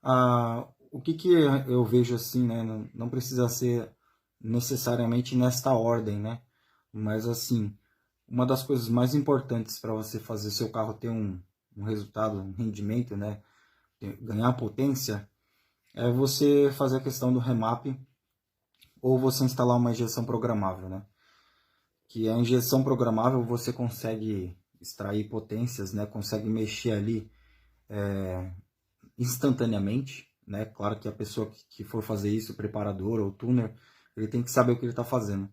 O que eu vejo assim, né? Não precisa ser necessariamente nesta ordem, né? Mas assim, uma das coisas mais importantes para você fazer seu carro ter um resultado, um rendimento, né? Ganhar potência, é você fazer a questão do remap ou você instalar uma injeção programável, né? Que a injeção programável você consegue extrair potências, né? Consegue mexer ali instantaneamente, né? Claro que a pessoa que for fazer isso, o preparador ou o tuner, ele tem que saber o que ele está fazendo.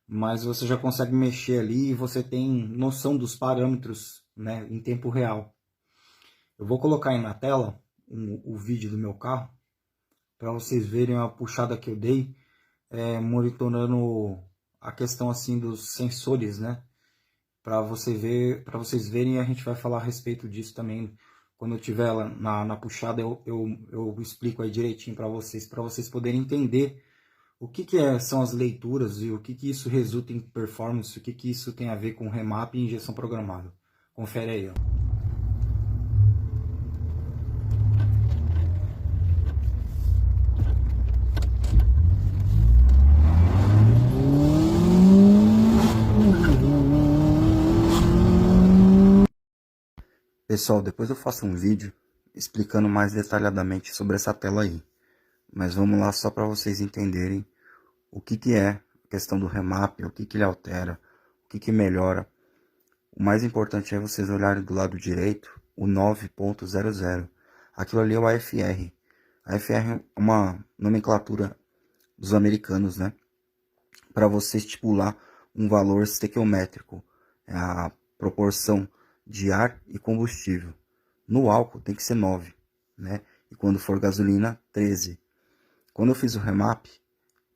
Mas você já consegue mexer ali e você tem noção dos parâmetros, né, em tempo real. Eu vou colocar aí na tela o vídeo do meu carro para vocês verem a puxada que eu dei, monitorando a questão assim dos sensores, né? Para vocês verem, a gente vai falar a respeito disso também. Quando eu tiver lá na puxada, eu explico aí direitinho para vocês poderem entender o que são as leituras e o que isso resulta em performance, o que isso tem a ver com remap e injeção programável. Confere aí, ó. Pessoal, depois eu faço um vídeo explicando mais detalhadamente sobre essa tela aí. Mas vamos lá só para vocês entenderem o que é a questão do remap, o que ele altera, o que melhora. O mais importante é vocês olharem do lado direito o 9.00. Aquilo ali é o AFR. A AFR é uma nomenclatura dos americanos, né? Para você estipular um valor estequiométrico, é a proporção de ar e combustível. No álcool tem que ser 9, né? E quando for gasolina, 13. Quando eu fiz o remap,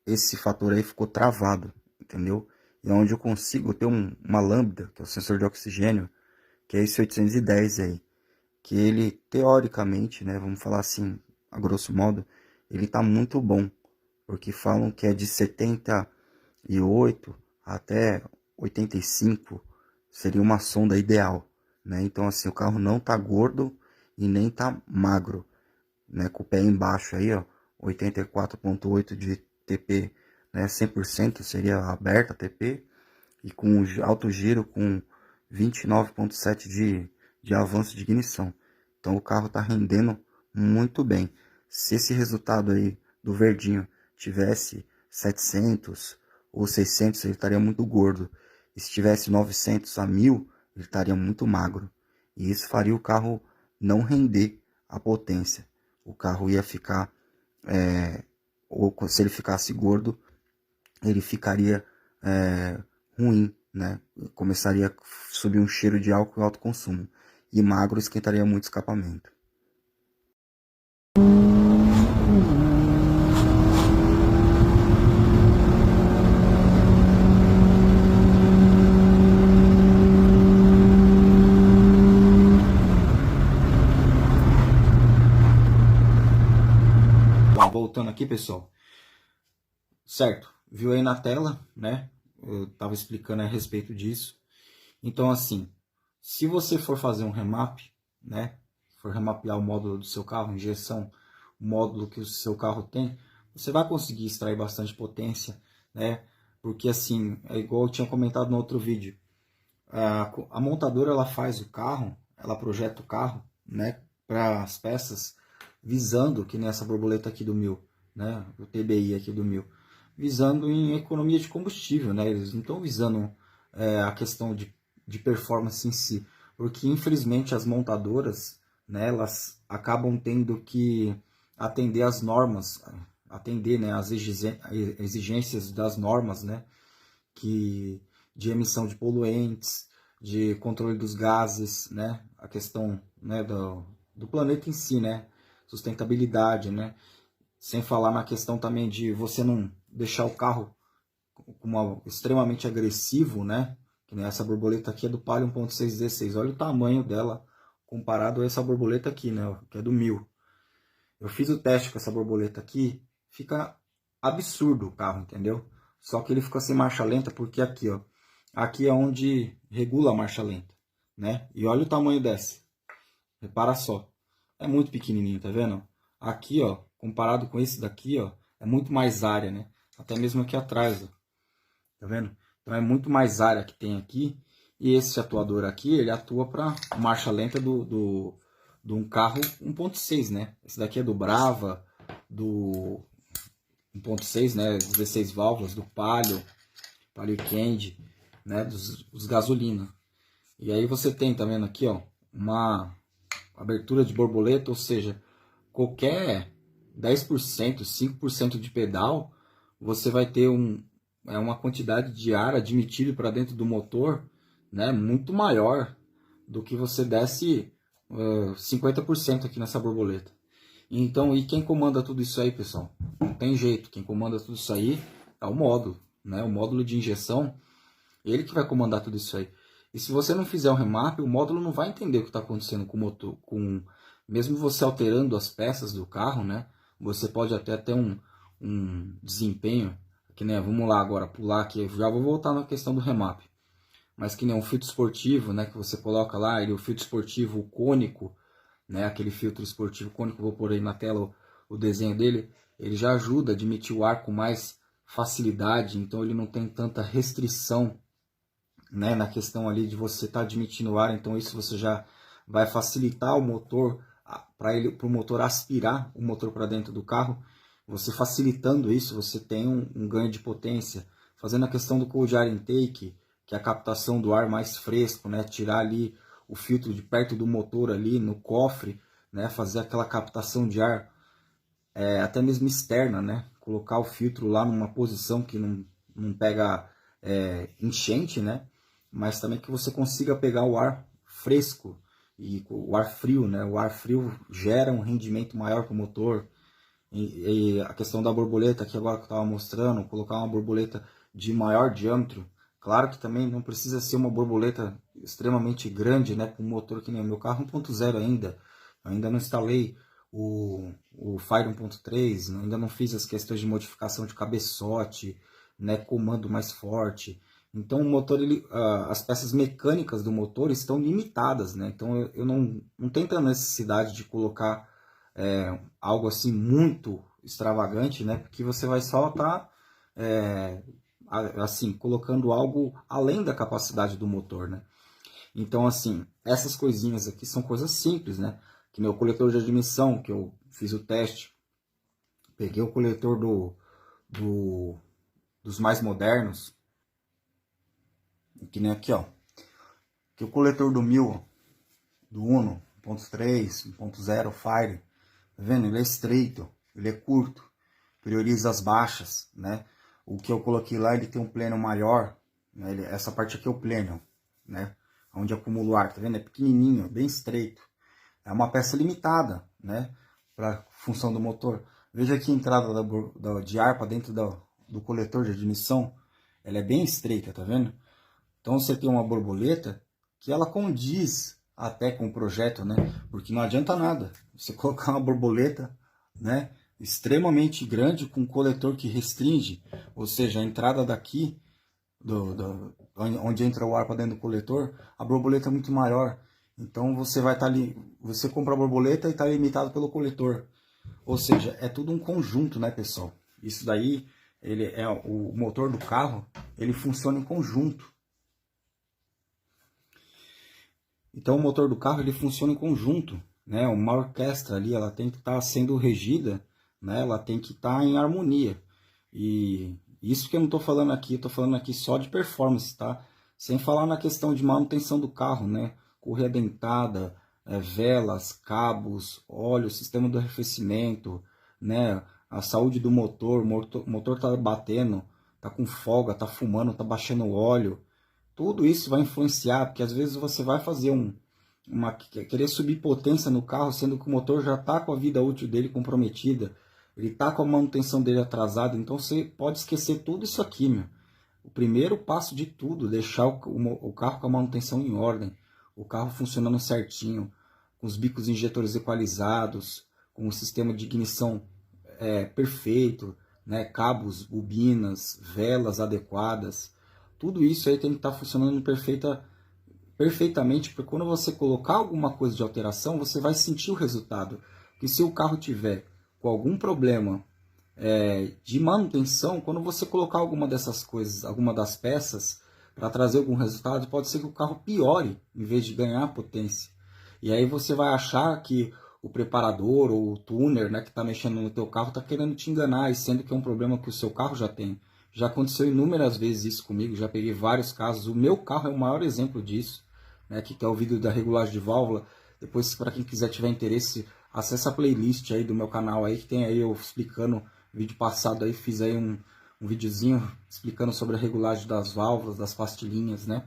esse fator aí ficou travado, entendeu? E onde eu consigo ter uma lambda, que é o sensor de oxigênio, que é esse 810 aí, que ele, teoricamente, né, vamos falar assim, a grosso modo, ele tá muito bom, porque falam que é de 78 até 85 seria uma sonda ideal, né? Então assim, o carro não tá gordo e nem tá magro, né? Com o pé embaixo aí, ó, 84.8 de TP, né? 100% seria aberta TP e com alto giro com 29.7 de avanço de ignição. Então o carro tá rendendo muito bem. Se esse resultado aí do verdinho tivesse 700 ou 600, ele estaria muito gordo. E se tivesse 900 a 1000, ele estaria muito magro. E isso faria o carro não render a potência. O carro ia ficar, ou se ele ficasse gordo, ele ficaria ruim, né? Começaria a subir um cheiro de álcool e alto consumo. E magro esquentaria muito o escapamento. Bom, voltando aqui, pessoal. Certo, viu aí na tela, né? Eu estava explicando a respeito disso. Então, assim, se você for fazer um remap, né? For remapear o módulo do seu carro, injeção, o módulo que o seu carro tem, você vai conseguir extrair bastante potência, né? Porque assim, é igual eu tinha comentado no outro vídeo. A montadora ela faz o carro, ela projeta o carro, né? Para as peças, visando que nessa borboleta aqui do 1000, né? O TBI aqui do 1000, visando em economia de combustível, né? Eles não estão visando a questão de performance em si, porque infelizmente as montadoras, né, elas acabam tendo que atender às normas, atender, né, às exigências das normas, né, que de emissão de poluentes, de controle dos gases, né, a questão, né, do planeta em si, né, sustentabilidade, né, sem falar na questão também de você não deixar o carro extremamente agressivo, né? Que nem essa borboleta aqui é do Palio 1.616. Olha o tamanho dela comparado a essa borboleta aqui, né? Que é do 1000. Eu fiz o teste com essa borboleta aqui, fica absurdo o carro, entendeu? Só que ele ficou sem marcha lenta porque aqui, ó, aqui é onde regula a marcha lenta, né? E olha o tamanho dessa. Repara só. É muito pequenininho, tá vendo? aqui, ó, comparado com esse daqui, ó, é muito mais área, né? Até mesmo aqui atrás, ó. Tá vendo? Então é muito mais área que tem aqui. E esse atuador aqui, ele atua para marcha lenta de um carro 1.6, né? Esse daqui é do Brava, do 1.6, né? 16 válvulas, do Palio Candy, né? Dos gasolina. E aí você tem, tá vendo aqui, ó, uma abertura de borboleta, ou seja, qualquer 10%, 5% de pedal, você vai ter uma quantidade de ar admitido para dentro do motor, né, muito maior do que você desse 50% aqui nessa borboleta. Então, e quem comanda tudo isso aí, pessoal? Não tem jeito, quem comanda tudo isso aí é o módulo, né? O módulo de injeção, ele que vai comandar tudo isso aí. E se você não fizer o remap, o módulo não vai entender o que está acontecendo com o motor. Mesmo você alterando as peças do carro, né? Você pode até ter um desempenho, que nem, vamos lá agora, pular aqui, eu já vou voltar na questão do remap. Mas que nem um filtro esportivo, né? Que você coloca lá, ele, o filtro esportivo cônico, né? Aquele filtro esportivo cônico, vou pôr aí na tela o desenho dele, ele já ajuda a admitir o ar com mais facilidade, então ele não tem tanta restrição, né, na questão ali de você estar admitindo ar, então isso você já vai facilitar o motor, para o motor aspirar o motor para dentro do carro. Você facilitando isso, você tem um ganho de potência. Fazendo a questão do cold air intake, que é a captação do ar mais fresco, né, tirar ali o filtro de perto do motor ali no cofre, né, fazer aquela captação de ar até mesmo externa, né, colocar o filtro lá numa posição que não pega enchente, né, mas também que você consiga pegar o ar fresco e o ar frio, né? O ar frio gera um rendimento maior para o motor. E a questão da borboleta, aqui agora que eu estava mostrando, colocar uma borboleta de maior diâmetro. Claro que também não precisa ser uma borboleta extremamente grande, né? Com um motor que nem o meu carro 1.0 ainda. Eu ainda não instalei o Fire 1.3, ainda não fiz as questões de modificação de cabeçote, né? Comando mais forte. Então o motor, as peças mecânicas do motor estão limitadas, né? Então eu não tenho a necessidade de colocar algo assim muito extravagante, né? Porque você vai só estar assim, colocando algo além da capacidade do motor, né? Então assim, essas coisinhas aqui são coisas simples, né? Que meu coletor de admissão, que eu fiz o teste, peguei o coletor dos mais modernos, que nem aqui, ó, que o coletor do 1000, do Uno 1.3, 1.0 Fire, tá vendo? Ele é estreito, ele é curto, prioriza as baixas, né? O que eu coloquei lá, ele tem um pleno maior, né? Essa parte aqui é o pleno, né? Onde acumula o ar, tá vendo? É pequenininho, bem estreito. É uma peça limitada, né? Para função do motor. Veja aqui a entrada de ar para dentro do coletor de admissão, ela é bem estreita, tá vendo? Então você tem uma borboleta que ela condiz até com o projeto, né? Porque não adianta nada você colocar uma borboleta, né, extremamente grande com um coletor que restringe, ou seja, a entrada daqui, onde entra o ar para dentro do coletor, a borboleta é muito maior. Então você vai estar ali, você compra a borboleta e está limitado pelo coletor. Ou seja, é tudo um conjunto, né, pessoal? Isso daí, ele é o motor do carro, ele funciona em conjunto. Então o motor do carro ele funciona em conjunto, né? Uma orquestra ali, ela tem que estar sendo regida, né? Ela tem que estar em harmonia. E isso que eu não estou falando aqui, estou falando aqui só de performance, tá? Sem falar na questão de manutenção do carro, né? Correia dentada, velas, cabos, óleo, sistema do arrefecimento, né? A saúde do motor, o motor tá batendo, tá com folga, tá fumando, tá baixando o óleo. Tudo isso vai influenciar, porque às vezes você vai fazer querer subir potência no carro, sendo que o motor já está com a vida útil dele comprometida, ele está com a manutenção dele atrasada, então você pode esquecer tudo isso aqui, meu. O primeiro passo de tudo, deixar o carro com a manutenção em ordem, o carro funcionando certinho, com os bicos injetores equalizados, com o sistema de ignição perfeito, né? Cabos, bobinas, velas adequadas. Tudo isso aí tem que estar funcionando perfeitamente, porque quando você colocar alguma coisa de alteração, você vai sentir o resultado. Porque se o carro tiver com algum problema de manutenção, quando você colocar alguma dessas coisas, alguma das peças, para trazer algum resultado, pode ser que o carro piore, em vez de ganhar potência. E aí você vai achar que o preparador ou o tuner, né, que está mexendo no teu carro está querendo te enganar, e sendo que é um problema que o seu carro já tem. Já aconteceu inúmeras vezes isso comigo, já peguei vários casos. O meu carro é o maior exemplo disso, né, que é o vídeo da regulagem de válvula. Depois, para quem quiser tiver interesse, acessa a playlist aí do meu canal aí, que tem aí eu explicando, vídeo passado aí, fiz aí um videozinho explicando sobre a regulagem das válvulas, das pastilhinhas, né.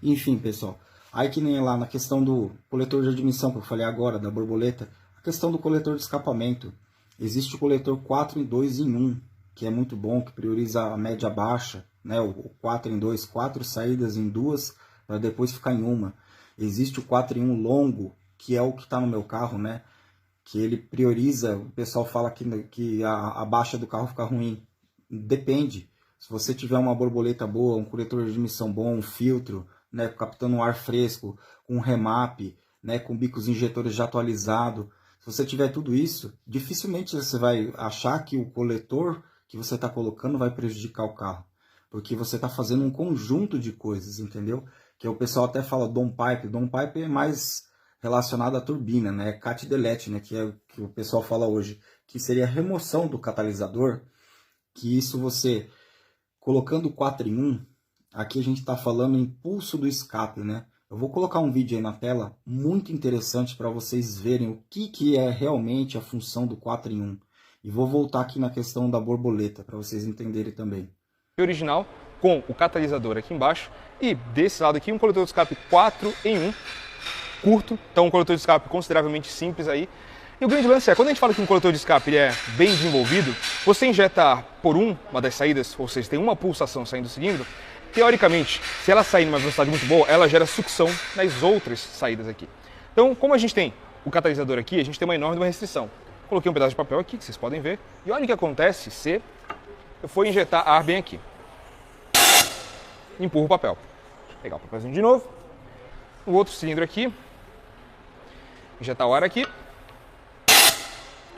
Enfim, pessoal, aí que nem lá na questão do coletor de admissão que eu falei agora, da borboleta, a questão do coletor de escapamento. Existe o coletor 4 em 2 em 1, que é muito bom, que prioriza a média baixa, né? O 4 em 2, 4 saídas em 2, para depois ficar em uma. Existe o 4 em 1 longo, que é o que está no meu carro, né? Que ele prioriza, o pessoal fala que a baixa do carro fica ruim. Depende. Se você tiver uma borboleta boa, um coletor de admissão bom, um filtro, né, captando um ar fresco, com um remap, né, com bicos injetores já atualizado, se você tiver tudo isso, dificilmente você vai achar que o coletor que você está colocando vai prejudicar o carro. Porque você está fazendo um conjunto de coisas, entendeu? Que o pessoal até fala downpipe. Downpipe é mais relacionado à turbina, né? Cat delete, né? Que é o que o pessoal fala hoje. Que seria a remoção do catalisador. Que isso você, colocando 4 em 1, aqui a gente está falando impulso do escape, né? Eu vou colocar um vídeo aí na tela muito interessante para vocês verem o que é realmente a função do 4 em 1. E vou voltar aqui na questão da borboleta para vocês entenderem também. Original, com o catalisador aqui embaixo, e desse lado aqui um coletor de escape 4 em 1, curto, então um coletor de escape consideravelmente simples aí. E o grande lance é, quando a gente fala que um coletor de escape ele é bem desenvolvido, você injeta ar por uma das saídas, ou seja, tem uma pulsação saindo do cilindro, teoricamente, se ela sair numa velocidade muito boa, ela gera sucção nas outras saídas aqui. Então, como a gente tem o catalisador aqui, a gente tem uma enorme restrição. Coloquei um pedaço de papel aqui, que vocês podem ver, e olha o que acontece se eu for injetar ar bem aqui. Empurro o papel. Vou pegar o papelzinho de novo. O outro cilindro aqui. Injetar o ar aqui.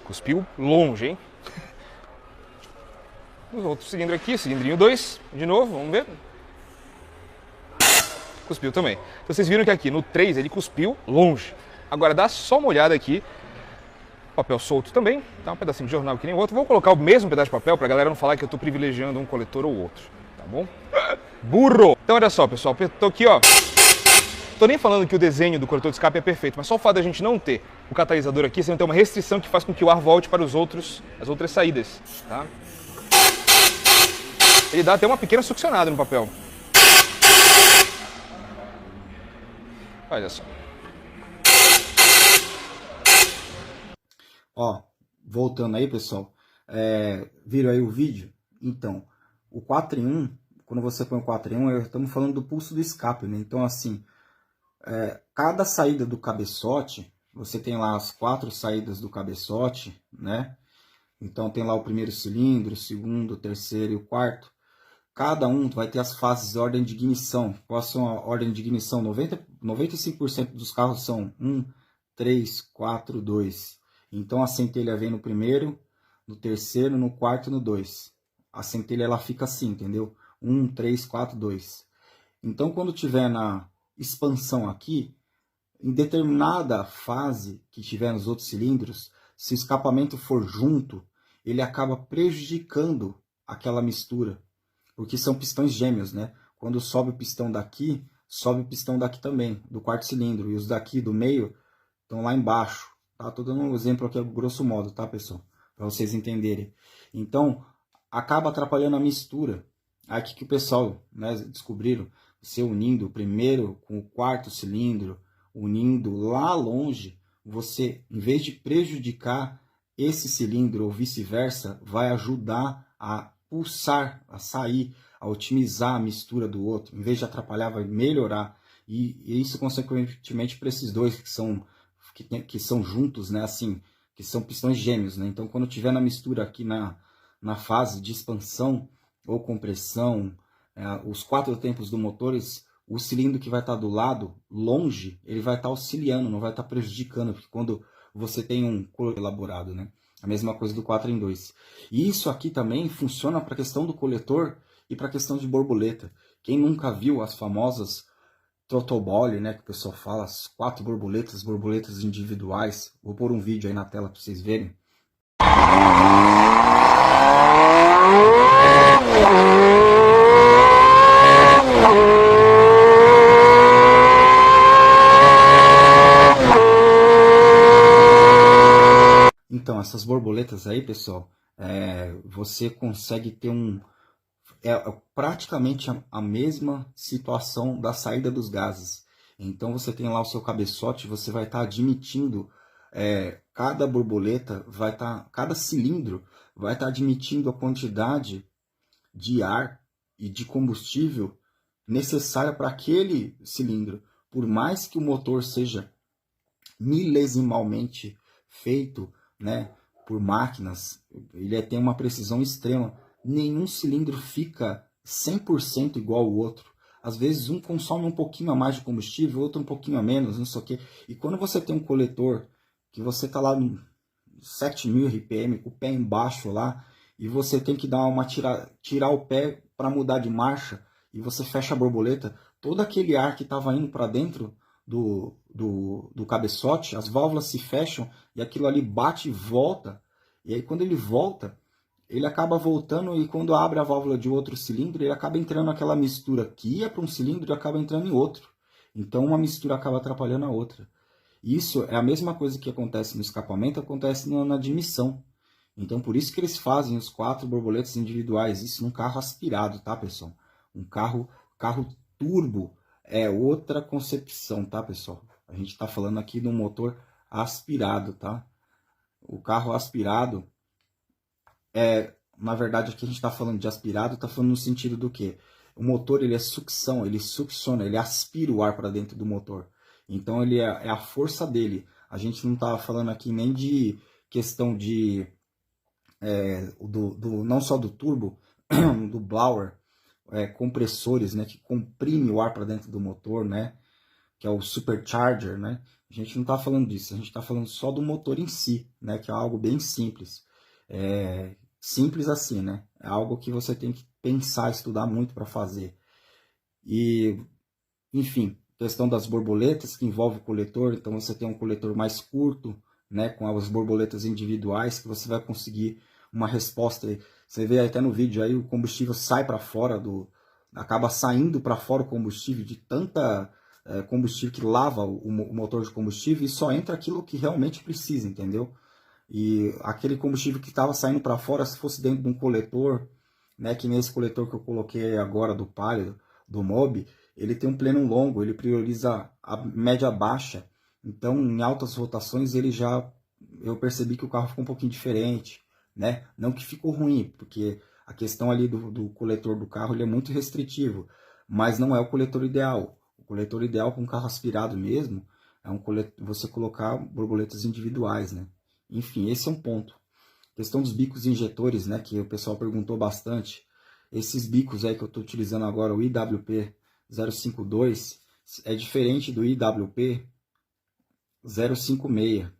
Cuspiu longe, hein? O outro cilindro aqui, cilindrinho 2. De novo, vamos ver. Cuspiu também. Então, vocês viram que aqui no 3 ele cuspiu longe. Agora dá só uma olhada aqui. Papel solto também, tá? Um pedacinho de jornal que nem o outro. Vou colocar o mesmo pedaço de papel pra galera não falar que eu tô privilegiando um coletor ou outro, tá bom? Burro! Então olha só, pessoal, tô aqui, ó. Tô nem falando que o desenho do coletor de escape é perfeito, mas só o fato da gente não ter o catalisador aqui, você não tem uma restrição que faz com que o ar volte para as outras saídas, tá? Ele dá até uma pequena succionada no papel. Olha só. Ó, voltando aí, pessoal, viram aí o vídeo? Então, o 4 em 1, quando você põe o 4 em 1, estamos falando do pulso do escape, né? Então, assim, cada saída do cabeçote, você tem lá as 4 saídas do cabeçote, né? Então, tem lá o primeiro cilindro, o segundo, o terceiro e o quarto. Cada um vai ter as fases de ordem de ignição. Qual são a ordem de ignição? 95% dos carros são 1, 3, 4, 2. Então a centelha vem no primeiro, no terceiro, no quarto e no 2. A centelha ela fica assim, entendeu? 1, 3, 4, 2. Então quando tiver na expansão aqui, em determinada fase que tiver nos outros cilindros, se o escapamento for junto, ele acaba prejudicando aquela mistura. Porque são pistões gêmeos, né? Quando sobe o pistão daqui, sobe o pistão daqui também, do quarto cilindro. E os daqui do meio estão lá embaixo. Tá? Tô dando um exemplo aqui, grosso modo, tá, pessoal? Para vocês entenderem. Então, acaba atrapalhando a mistura. Aí que o pessoal, né, descobriram, você unindo o primeiro com o quarto cilindro, unindo lá longe, você, em vez de prejudicar esse cilindro ou vice-versa, vai ajudar a pulsar, a sair, a otimizar a mistura do outro. Em vez de atrapalhar, vai melhorar. E isso, consequentemente, para esses dois que são juntos, né, assim, que são pistões gêmeos, né? Então, quando tiver na mistura aqui na fase de expansão ou compressão, os 4 tempos do motor, o cilindro que vai estar do lado, longe, ele vai estar auxiliando, não vai estar prejudicando, porque quando você tem um coletor elaborado, né? A mesma coisa do 4 em 2. E isso aqui também funciona para a questão do coletor e para a questão de borboleta. Quem nunca viu as famosas throttle ball, né, que o pessoal fala, as 4 borboletas individuais. Vou pôr um vídeo aí na tela para vocês verem. Então, essas borboletas aí, pessoal, você consegue ter praticamente a mesma situação da saída dos gases. Então, você tem lá o seu cabeçote, você vai estar admitindo, cada borboleta cada cilindro vai estar admitindo a quantidade de ar e de combustível necessária para aquele cilindro. Por mais que o motor seja milesimalmente feito, né, por máquinas, ele tem uma precisão extrema. Nenhum cilindro fica 100% igual ao outro. Às vezes um consome um pouquinho a mais de combustível, outro um pouquinho a menos, não sei o quê. E quando você tem um coletor que você está lá no 7.000 RPM, com o pé embaixo lá, e você tem que dar tirar o pé para mudar de marcha, e você fecha a borboleta, todo aquele ar que estava indo para dentro do cabeçote, as válvulas se fecham e aquilo ali bate e volta. E aí quando ele volta, ele acaba voltando, e quando abre a válvula de outro cilindro, ele acaba entrando aquela mistura que ia para um cilindro e acaba entrando em outro. Então uma mistura acaba atrapalhando a outra. Isso é a mesma coisa que acontece no escapamento, acontece na admissão. Então por isso que eles fazem os 4 borboletas individuais, isso num carro aspirado, tá, pessoal? Um carro turbo é outra concepção, tá, pessoal? A gente está falando aqui de um motor aspirado, tá? O carro aspirado na verdade, aqui a gente está falando de aspirado, está falando no sentido do quê? O motor, ele é sucção, ele succiona, ele aspira o ar para dentro do motor. Então ele é a força dele. A gente não está falando aqui nem de questão de não só do turbo, do blower, compressores, né, que comprime o ar para dentro do motor, né, que é o supercharger, né. A gente não está falando disso, a gente está falando só do motor em si, né, que é algo bem simples. Simples assim, né? É algo que você tem que pensar, estudar muito para fazer. E, enfim, questão das borboletas, que envolve o coletor. Então você tem um coletor mais curto, né, com as borboletas individuais, que você vai conseguir uma resposta. Você vê até no vídeo aí, o combustível sai para fora, acaba saindo para fora o combustível, de tanta combustível que lava o motor de combustível, e só entra aquilo que realmente precisa, entendeu? E aquele combustível que estava saindo para fora, se fosse dentro de um coletor, né, que nesse coletor que eu coloquei agora do Palio, do Mobi, ele tem um pleno longo, ele prioriza a média baixa. Então, em altas rotações, eu percebi que o carro ficou um pouquinho diferente, né? Não que ficou ruim, porque a questão ali do coletor do carro, ele é muito restritivo, mas não é o coletor ideal. O coletor ideal com um carro aspirado mesmo é você colocar borboletas individuais, né? Enfim, esse é um ponto. Questão dos bicos injetores, né, que o pessoal perguntou bastante. Esses bicos aí que eu estou utilizando agora, o IWP 052, é diferente do IWP 056.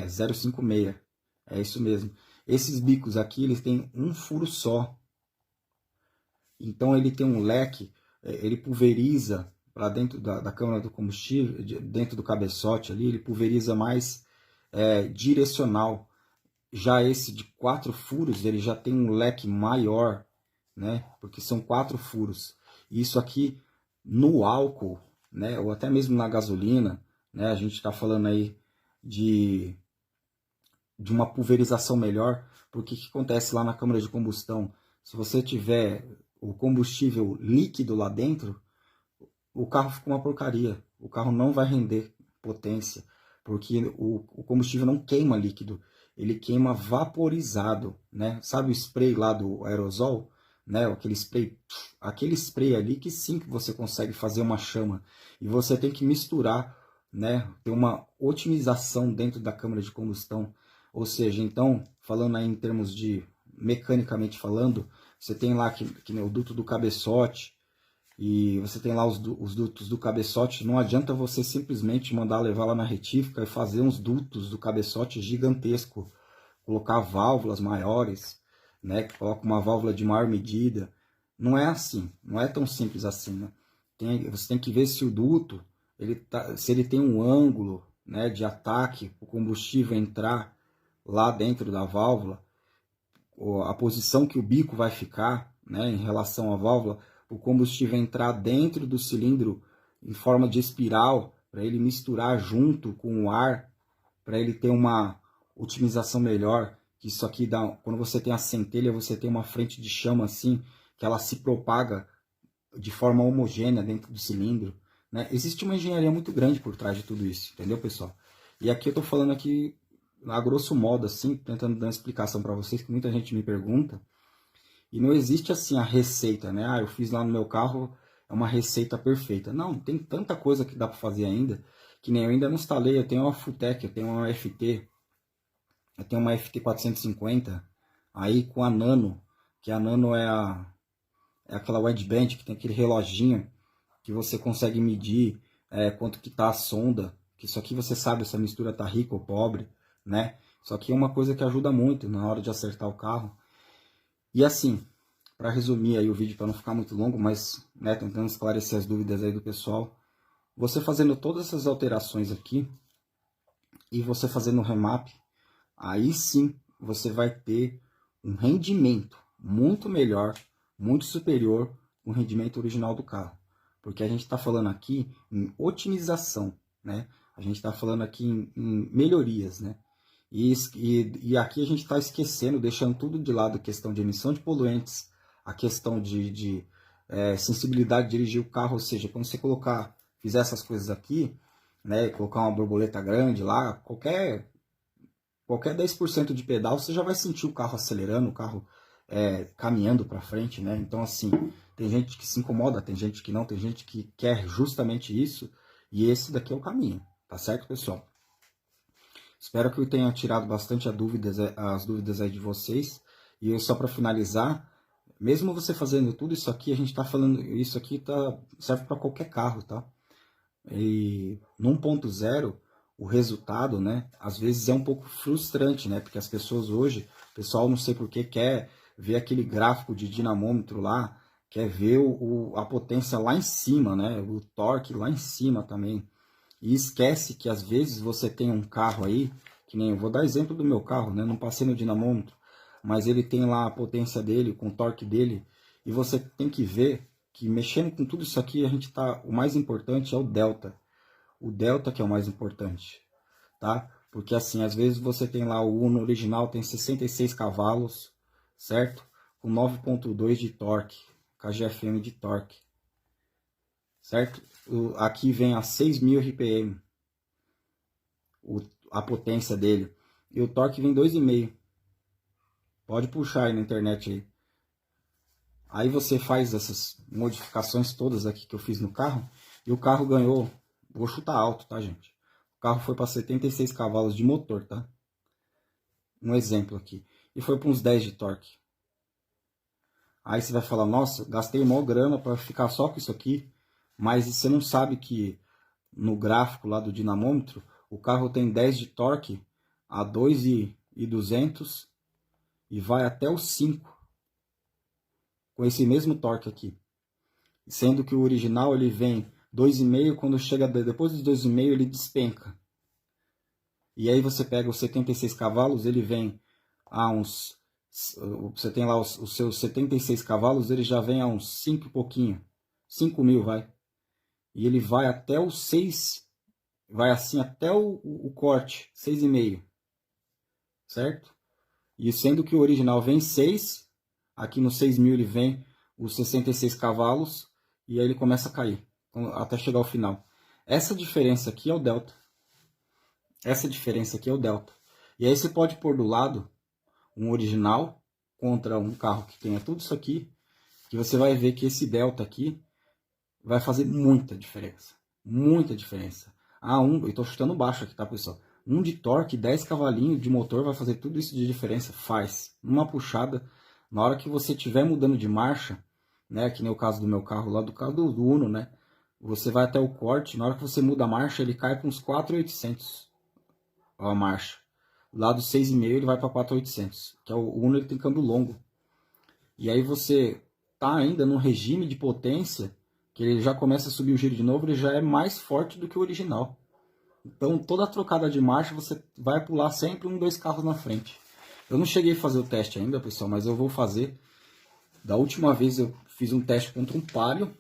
056. É isso mesmo. Esses bicos aqui, eles têm um furo só. Então ele tem um leque, ele pulveriza para dentro da câmara do combustível, dentro do cabeçote ali, ele pulveriza mais direcional. Já esse de 4 furos, ele já tem um leque maior, né? Porque são 4 furos. Isso aqui no álcool, né? Ou até mesmo na gasolina, né? A gente está falando aí de uma pulverização melhor, porque o que acontece lá na câmara de combustão? Se você tiver o combustível líquido lá dentro, o carro fica uma porcaria. O carro não vai render potência, porque o combustível não queima líquido, ele queima vaporizado, né? Sabe o spray lá do aerosol, né? Aquele spray ali que sim que você consegue fazer uma chama, e você tem que misturar, né? Ter uma otimização dentro da câmara de combustão. Ou seja, então, falando aí em termos de mecanicamente falando, você tem lá que o duto do cabeçote, e você tem lá os dutos do cabeçote. Não adianta você simplesmente mandar levar lá na retífica e fazer uns dutos do cabeçote gigantesco, colocar válvulas maiores, né? Coloca uma válvula de maior medida. Não é assim, não é tão simples assim, né? Você tem que ver se o duto, se ele tem um ângulo, né, de ataque, o combustível entrar lá dentro da válvula, a posição que o bico vai ficar, né, em relação à válvula, o combustível entrar dentro do cilindro em forma de espiral, para ele misturar junto com o ar, para ele ter uma otimização melhor. Que isso aqui dá, quando você tem a centelha, você tem uma frente de chama assim, que ela se propaga de forma homogênea dentro do cilindro, né? Existe uma engenharia muito grande por trás de tudo isso, entendeu, pessoal? E aqui eu estou falando aqui a grosso modo, assim, tentando dar uma explicação para vocês, que muita gente me pergunta, e não existe assim a receita, né? Ah, eu fiz lá no meu carro, é uma receita perfeita. Não, tem tanta coisa que dá para fazer ainda, que nem eu ainda não instalei. Eu tenho uma Futec, eu tenho uma FT, eu tenho uma FT 450, aí com a Nano, que a Nano é aquela wideband que tem aquele reloginho que você consegue medir quanto que tá a sonda, que isso aqui você sabe se a mistura tá rica ou pobre, né? Isso aqui é uma coisa que ajuda muito na hora de acertar o carro. E assim, para resumir aí o vídeo, para não ficar muito longo, mas né, tentando esclarecer as dúvidas aí do pessoal, você fazendo todas essas alterações aqui e você fazendo o remap, aí sim você vai ter um rendimento muito melhor, muito superior ao rendimento original do carro. Porque a gente está falando aqui em otimização, né? A gente está falando aqui em melhorias, né? E aqui a gente está esquecendo, deixando tudo de lado, a questão de emissão de poluentes, a questão de sensibilidade de dirigir o carro, ou seja, quando você fizer essas coisas aqui, né, colocar uma borboleta grande lá, qualquer 10% de pedal, você já vai sentir o carro acelerando, o carro caminhando para frente, né? Então, assim, tem gente que se incomoda, tem gente que não, tem gente que quer justamente isso, e esse daqui é o caminho, tá certo, pessoal? Espero que eu tenha tirado bastante as dúvidas aí de vocês, e só para finalizar, mesmo você fazendo tudo isso aqui, a gente tá falando, isso aqui serve para qualquer carro, tá? E no 1.0, o resultado, né, às vezes é um pouco frustrante, né, porque as pessoas hoje, o pessoal não sei porquê, quer ver aquele gráfico de dinamômetro lá, quer ver a potência lá em cima, né, o torque lá em cima também, e esquece que às vezes você tem um carro aí, que nem eu vou dar exemplo do meu carro, né, não passei no dinamômetro, mas ele tem lá a potência dele, com o torque dele, e você tem que ver que mexendo com tudo isso aqui, o mais importante é o delta. O delta que é o mais importante, tá? Porque assim, às vezes você tem lá o Uno original, tem 66 cavalos, certo? Com 9.2 de torque, kgfm de torque, certo? Aqui vem a 6.000 RPM, a potência dele. E o torque vem 2,5. Pode puxar aí na internet aí. Aí você faz essas modificações todas aqui que eu fiz no carro, e o carro ganhou, vou chutar alto, tá, gente? O carro foi para 76 cavalos de motor, tá? Um exemplo aqui. E foi para uns 10 de torque. Aí você vai falar, nossa, gastei maior grana para ficar só com isso aqui, mas você não sabe que no gráfico lá do dinamômetro, o carro tem 10 de torque a 2.200 e vai até os 5. Com esse mesmo torque aqui. Sendo que o original ele vem 2,5, quando chega depois dos 2,5 ele despenca. E aí você pega os 76 cavalos, ele vem a uns... Você tem lá os seus 76 cavalos, ele já vem a uns 5 e pouquinho. 5.000 vai. E ele vai até os 6, vai assim até o corte, 6,5. Certo? E sendo que o original vem 6... Aqui no 6.000 ele vem os 66 cavalos e aí ele começa a cair, até chegar ao final. Essa diferença aqui é o delta. Essa diferença aqui é o delta. E aí você pode pôr do lado um original contra um carro que tenha tudo isso aqui, que você vai ver que esse delta aqui vai fazer muita diferença. Muita diferença. Eu estou chutando baixo aqui, tá, pessoal? 1 de torque, 10 cavalinhos de motor vai fazer tudo isso de diferença. Faz. Uma puxada. Na hora que você estiver mudando de marcha, né, que nem o caso do meu carro lá, do carro do Uno, né, você vai até o corte, na hora que você muda a marcha, ele cai para uns 4.800 a marcha. lá do 6,5 ele vai para 4.800, que é o Uno, ele tem câmbio longo. E aí você tá ainda no regime de potência, que ele já começa a subir o giro de novo, ele já é mais forte do que o original. Então toda trocada de marcha você vai pular sempre 2 carros na frente. Eu não cheguei a fazer o teste ainda, pessoal, mas eu vou fazer. Da última vez eu fiz um teste contra um Palio.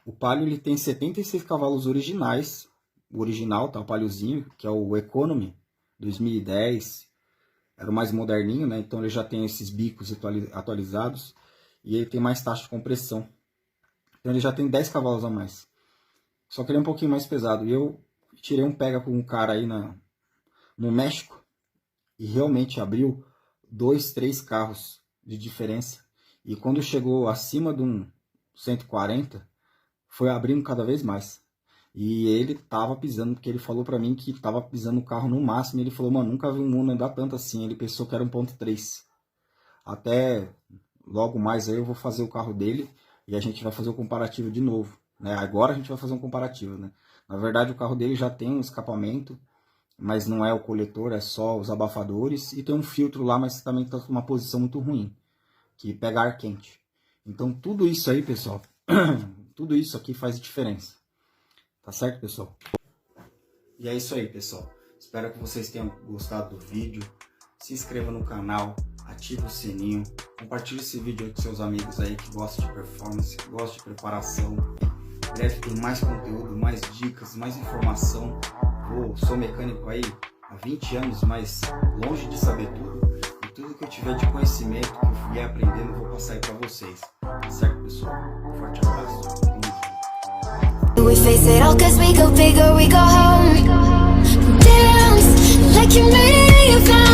O Palio ele tem 76 cavalos originais, o original, tá, o Paliozinho, que é o Economy 2010. Era o mais moderninho, né? Então ele já tem esses bicos atualizados e ele tem mais taxa de compressão. Então ele já tem 10 cavalos a mais. Só que ele é um pouquinho mais pesado. E eu tirei um pega com um cara aí no México e realmente abriu 2, 3 carros de diferença. E quando chegou acima de um 140, foi abrindo cada vez mais. E ele tava pisando, porque ele falou pra mim que tava pisando o carro no máximo. E ele falou, mano, nunca vi um Uno andar tanto assim. Ele pensou que era 1.3. Até logo mais aí eu vou fazer o carro dele e a gente vai fazer o comparativo de novo, né? Agora a gente vai fazer um comparativo, né? Na verdade o carro dele já tem um escapamento, mas não é o coletor, é só os abafadores. E tem um filtro lá, mas também tá numa posição muito ruim, que pega ar quente. Então tudo isso aí, pessoal, tudo isso aqui faz diferença. Tá certo, pessoal? E é isso aí, pessoal. Espero que vocês tenham gostado do vídeo. Se inscreva no canal, ative o sininho, compartilhe esse vídeo aí com seus amigos aí que gostam de performance, que gostam de preparação. Em breve tem mais conteúdo, mais dicas, mais informação. Eu sou mecânico aí há 20 anos, mas longe de saber tudo. E tudo que eu tiver de conhecimento, que eu fui aprendendo, eu vou passar aí pra vocês. Tá certo, pessoal? Um forte abraço. We face it all cause we go big or we go home. Dance like you made it.